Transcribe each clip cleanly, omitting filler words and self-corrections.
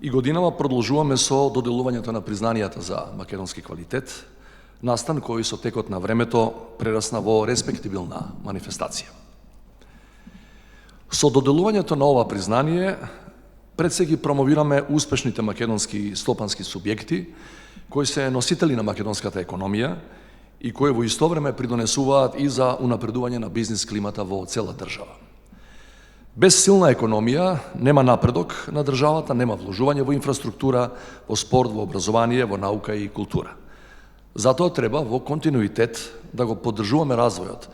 И годинама продолжуваме со доделувањето на признанијата за македонски квалитет, настан кој со текот на времето прерасна во респектибилна манифестација. Со доделувањето на ова признание, пред се ги промовираме успешните македонски стопански субјекти, кои се носители на македонската економија и кои во исто време придонесуваат и за унапредување на бизнис климата во цела држава. Без силна економија нема напредок на државата, нема вложување во инфраструктура, во спорт, во образование, во наука и култура. Затоа треба во континуитет да го поддржуваме развојот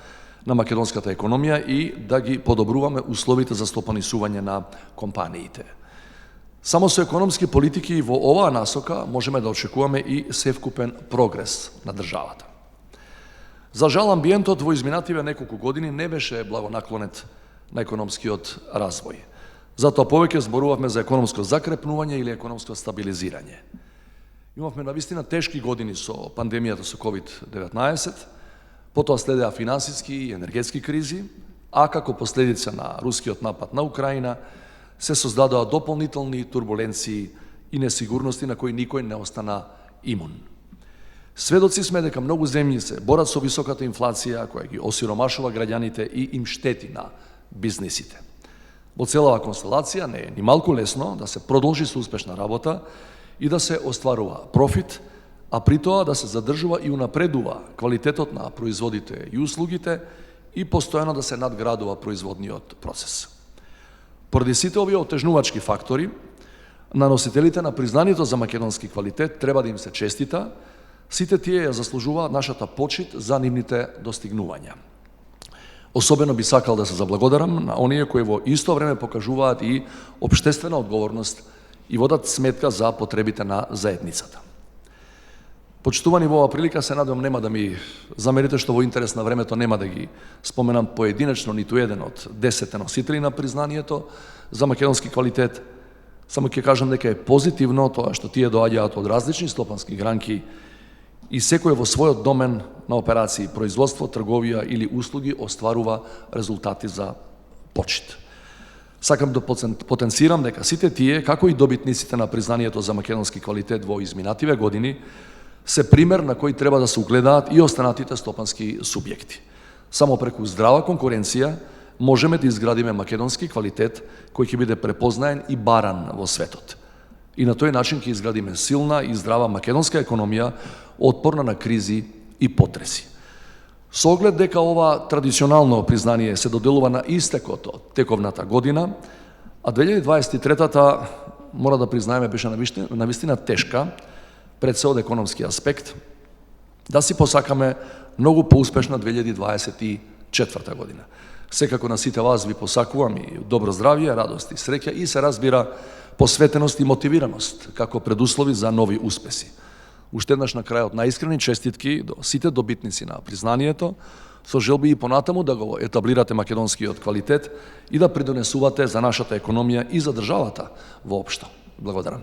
на македонската економија и да ги подобруваме условите за стопанисување на компаниите. Само со економски политики во оваа насока можеме да очекуваме и севкупен прогрес на државата. За жал, амбиентот во изминативе неколку години не беше благонаклонет на економскиот развој. Затоа повеќе зборувавме за економско закрепнување или економско стабилизирање. Имавме навистина тешки години со пандемијата со COVID-19, потоа следеа финансиски и енергетски кризи, а како последица на рускиот напад на Украина се создадоа дополнителни турбуленции и несигурности на кои никој не остана имун. Сведоци сме дека многу земји се борат со високата инфлација која ги осиромашува граѓаните и им штети на бизнисите. Во целава констелација не е ни малку лесно да се продолжи со успешна работа и да се остварува профит, а при тоа да се задржува и унапредува квалитетот на производите и услугите и постојано да се надградува производниот процес. Поради сите овие отежнувачки фактори, на носителите на признанието за македонски квалитет треба да им се честита, сите тие ја заслужуваат нашата почит за нивните достигнувања. Особено би сакал да се заблагодарам на оние кои во исто време покажуваат и општествена одговорност и водат сметка за потребите на заедницата. Почитувани, во оваа прилика се надевам нема да ми замерите што во интерес на времето нема да ги споменам поединечно ниту еден од 10 носители на признанието за македонски квалитет. Само ќе кажам дека е позитивно тоа што тие доаѓаат од различни стопански гранки и секој во својот домен на операции, производство, трговија или услуги остварува резултати за почит. Сакам да потенцирам дека сите тие, како и добитниците на признанието за македонски квалитет во изминативе години, се пример на кој треба да се угледаат и останатите стопански субјекти. Само преку здрава конкуренција можеме да изградиме македонски квалитет кој ќе биде препознаен и баран во светот. И на тој начин ќе изградиме силна и здрава македонска економија, отпорна на кризи и потреси. Со оглед дека ова традиционално признание се доделува на истекот од тековната година, а 2023-та, мора да признаеме, беше навистина тешка, пред се од економски аспект, да си посакаме многу поуспешна 2024 година. Секако на сите вас ви посакувам и добро здравје, радост и среќа и се разбира посветеност и мотивираност како предуслови за нови успеси. Уште еднаш на крајот најискрени честитки до сите добитници на признанието, со желби и понатаму да го етаблирате македонскиот квалитет и да придонесувате за нашата економија и за државата воопшто. Благодарам.